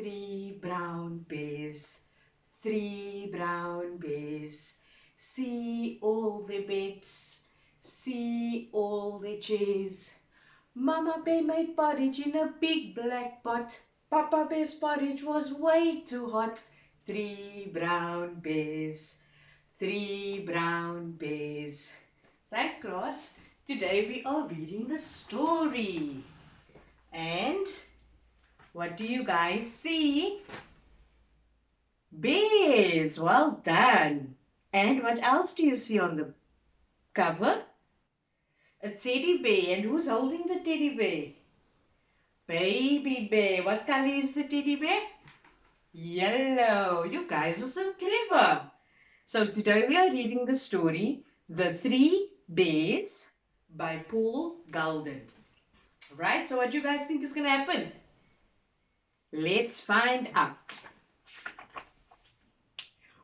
Three brown bears, three brown bears. See all their beds, see all their chairs. Mama bear made porridge in a big black pot. Papa bear's porridge was way too hot. Three brown bears, three brown bears. Right, class? Today we are reading the story. And what do you guys see? Bears. Well done. And what else do you see on the cover? A teddy bear. And who's holding the teddy bear? Baby bear. What color is the teddy bear? Yellow. You guys are so clever. So today we are reading the story The Three Bears by Paul Galden. Right? So what do you guys think is going to happen? Let's find out.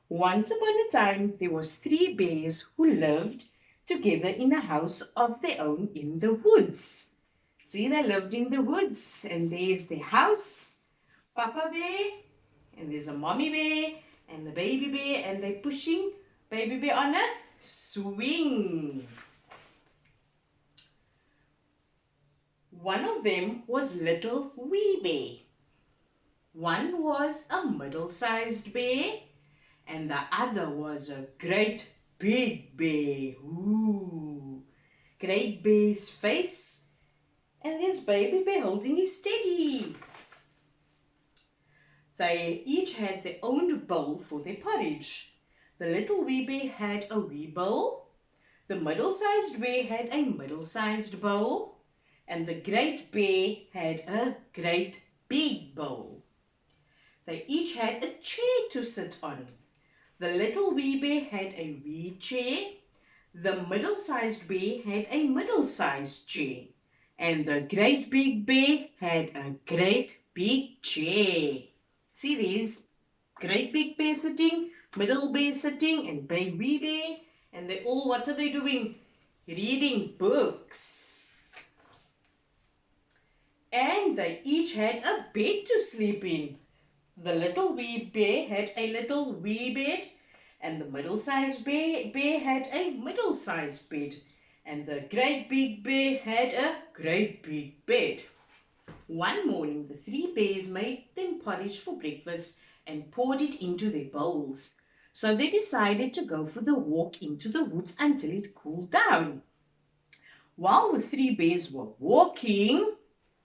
Once upon a time, there was three bears who lived together in a house of their own in the woods. See, they lived in the woods, and there's their house, Papa Bear, and there's a mommy bear, and the baby bear, and they're pushing baby bear on a swing. One of them was little wee bear. One was a middle-sized bear, and the other was a great big bear. Ooh, great bear's face, and there's baby bear holding his teddy. They each had their own bowl for their porridge. The little wee bear had a wee bowl, the middle-sized bear had a middle-sized bowl, and the great bear had a great big bowl. They each had a chair to sit on. The little wee bear had a wee chair, the middle-sized bear had a middle-sized chair, and the great big bear had a great big chair. See, there's great big bear sitting, middle bear sitting, and big wee bear, and they all, what are they doing? Reading books. And they each had a bed to sleep in. The little wee bear had a little wee bed, and the middle-sized bear had a middle-sized bed, and the great big bear had a great big bed. One morning, the three bears made them porridge for breakfast and poured it into their bowls. So they decided to go for the walk into the woods until it cooled down. While the three bears were walking,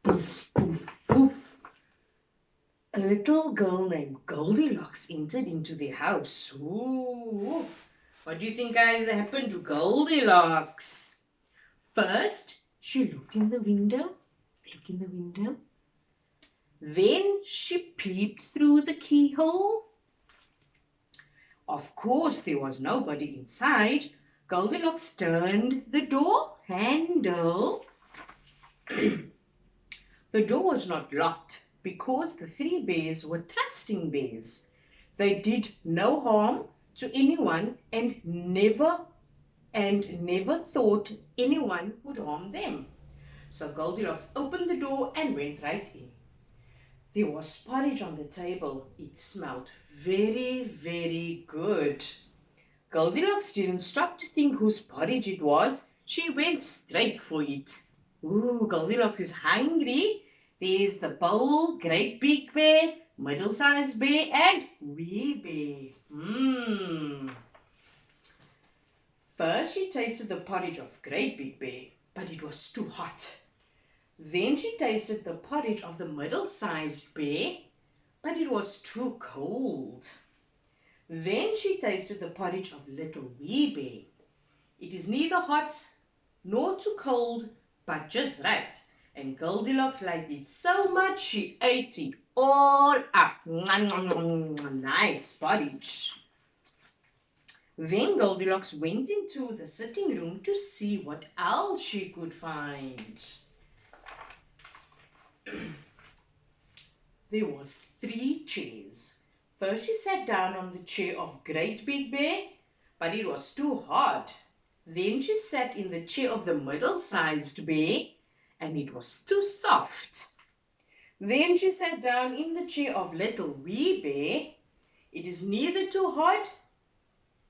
poof, poof, poof, a little girl named Goldilocks entered into their house. Ooh, what do you think, guys, happened to Goldilocks? First, she looked in the window. Look in the window. Then she peeped through the keyhole. Of course, there was nobody inside. Goldilocks turned the door handle. The door was not locked, because the three bears were trusting bears. They did no harm to anyone and never thought anyone would harm them. So Goldilocks opened the door and went right in. There was porridge on the table. It smelled very, very good. Goldilocks didn't stop to think whose porridge it was. She went straight for it. Ooh, Goldilocks is hungry. There's the bowl, great big bear, middle-sized bear, and wee bear. First, she tasted the porridge of great big bear, but it was too hot. Then she tasted the porridge of the middle-sized bear, but it was too cold. Then she tasted the porridge of little wee bear. It is neither hot nor too cold, but just right. And Goldilocks liked it so much she ate it all up. Nice porridge. Then Goldilocks went into the sitting room to see what else she could find. There was 3 chairs. First she sat down on the chair of Great Big Bear, but it was too hard. Then she sat in the chair of the middle-sized bear, and it was too soft. Then she sat down in the chair of Little Wee Bear. It is neither too hard,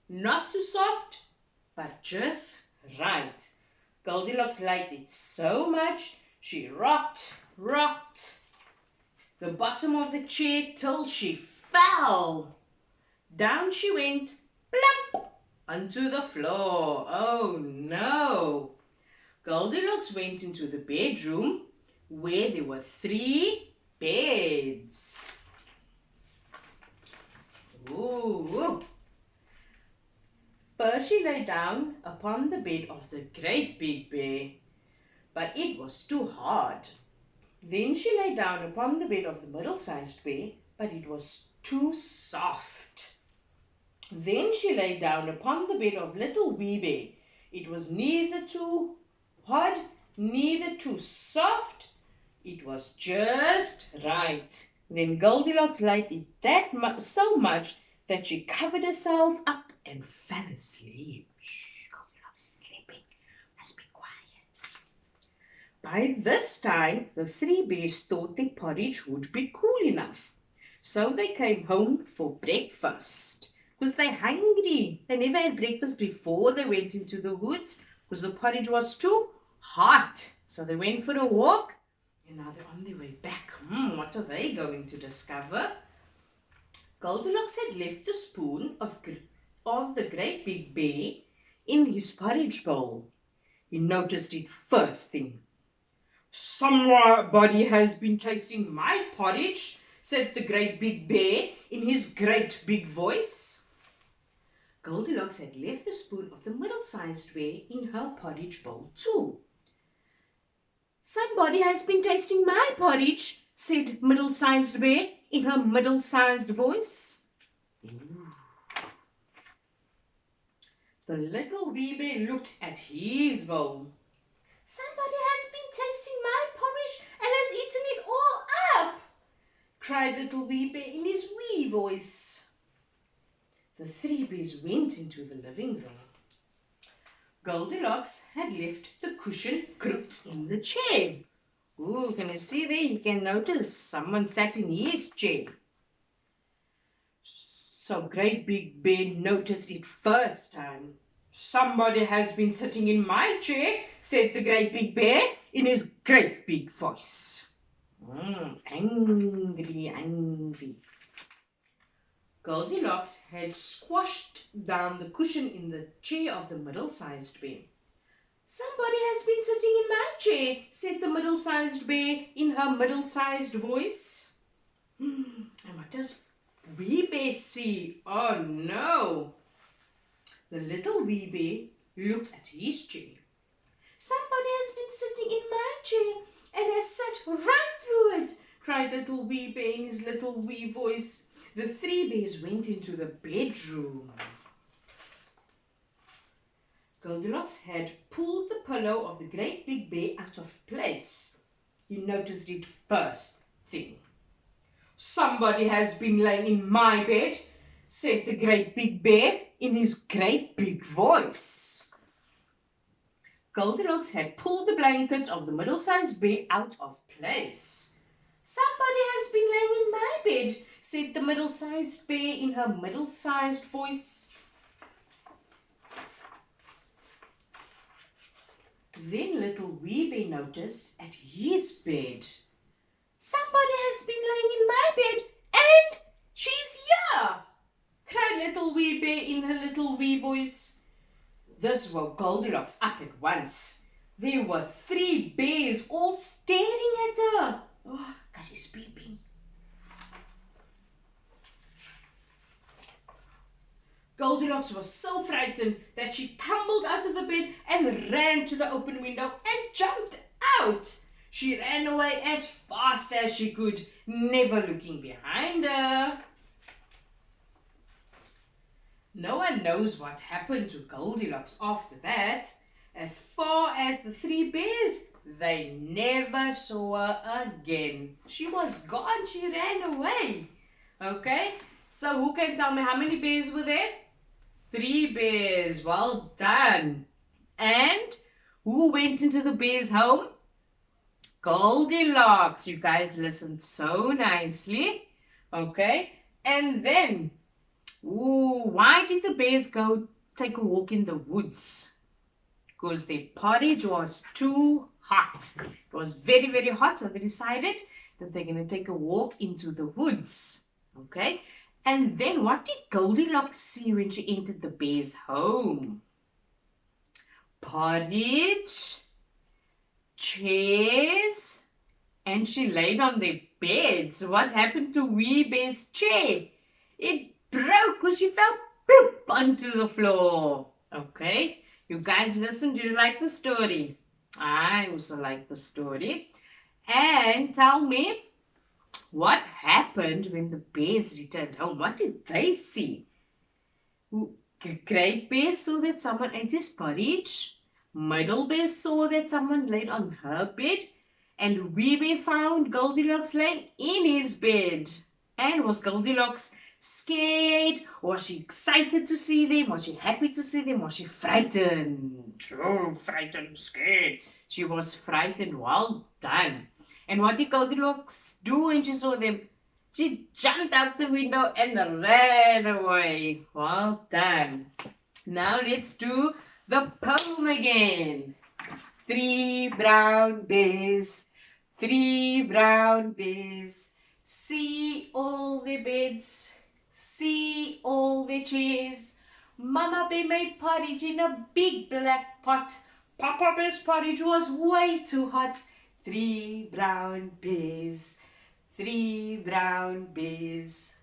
not too soft, but just right. Goldilocks liked it so much, she rocked the bottom of the chair till she fell. Down she went, plump, onto the floor. Oh no! Goldilocks went into the bedroom where there were 3 beds. Ooh. First she lay down upon the bed of the Great Big Bear, but it was too hard. Then she lay down upon the bed of the Middle-Sized Bear, but it was too soft. Then she lay down upon the bed of Little Wee Bear. It was neither too hard, neither too soft. It was just right. Then Goldilocks liked it so much that she covered herself up and fell asleep. Shh, Goldilocks is sleeping. Must be quiet. By this time, the 3 bears thought their porridge would be cool enough. So they came home for breakfast. Because they're hungry. They never had breakfast before they went into the woods because the porridge was too hot. So they went for a walk and now they're on their way back. What are they going to discover? Goldilocks had left the spoon of the Great Big Bear in his porridge bowl. He noticed it first thing. "Somebody has been tasting my porridge," said the Great Big Bear in his great big voice. Goldilocks had left the spoon of the Middle-Sized Bear in her porridge bowl too. "Somebody has been tasting my porridge," said Middle-Sized Bear in her middle-sized voice. Ooh. The Little Wee Bear looked at his bowl. "Somebody has been tasting my porridge and has eaten it all up," cried Little Wee Bear in his wee voice. The 3 bears went into the living room. Goldilocks had left the cushion crooked in the chair. Ooh, can you see there? You can notice someone sat in his chair. So Great Big Bear noticed it first time. "Somebody has been sitting in my chair," said the Great Big Bear in his great big voice. Angry. Goldilocks had squashed down the cushion in the chair of the Middle-Sized Bear. "Somebody has been sitting in my chair," said the Middle-Sized Bear in her middle-sized voice. And what does Wee Bear see? Oh no! The Little Wee Bear looked at his chair. "Somebody has been sitting in my chair and has sat right through it," cried Little Wee Bear in his little wee voice. The 3 bears went into the bedroom. Goldilocks had pulled the pillow of the Great Big Bear out of place. He noticed it first thing. "Somebody has been laying in my bed," said the Great Big Bear in his great big voice. Goldilocks had pulled the blanket of the Middle-Sized Bear out of place. "Somebody has been laying in my bed," said the Middle-Sized Bear in her middle-sized voice. Then Little Wee Bear noticed at his bed. "Somebody has been laying in my bed and she's here," cried Little Wee Bear in her little wee voice. This woke Goldilocks up at once. There were 3 bears all staring at her. Oh, God, she's peeping. Goldilocks was so frightened that she tumbled out of the bed and ran to the open window and jumped out. She ran away as fast as she could, never looking behind her. No one knows what happened to Goldilocks after that. As far as the 3 bears, they never saw her again. She was gone. She ran away. Okay, so who can tell me how many bears were there? 3 bears. Well done. And who went into the bear's home? Goldilocks. You guys listened so nicely. Okay. And then, ooh, why did the bears go take a walk in the woods? Because their porridge was too hot. It was very, very hot, so they decided that they're going to take a walk into the woods. Okay? And then what did Goldilocks see when she entered the bear's home? Porridge, chairs, and she laid on their beds. What happened to Wee Bear's chair? It broke because she fell bloop onto the floor. Okay? You guys listen, did you like the story? I also like the story. And tell me, what happened when the bears returned home? What did they see? Great Bear saw that someone ate his porridge. Middle Bear saw that someone laid on her bed. And Wee Bear found Goldilocks laying in his bed. And was Goldilocks scared? Was she excited to see them? Was she happy to see them? Was she frightened? Oh, frightened, scared. She was frightened. Well done. And what did Goldilocks do when she saw them? She jumped out the window and ran away. Well done. Now let's do the poem again. 3 brown bears, 3 brown bears. See all their beds, see all their chairs. Mama Bear made porridge in a big black pot. Papa Bear's porridge was way too hot. 3 brown bears, 3 brown bears.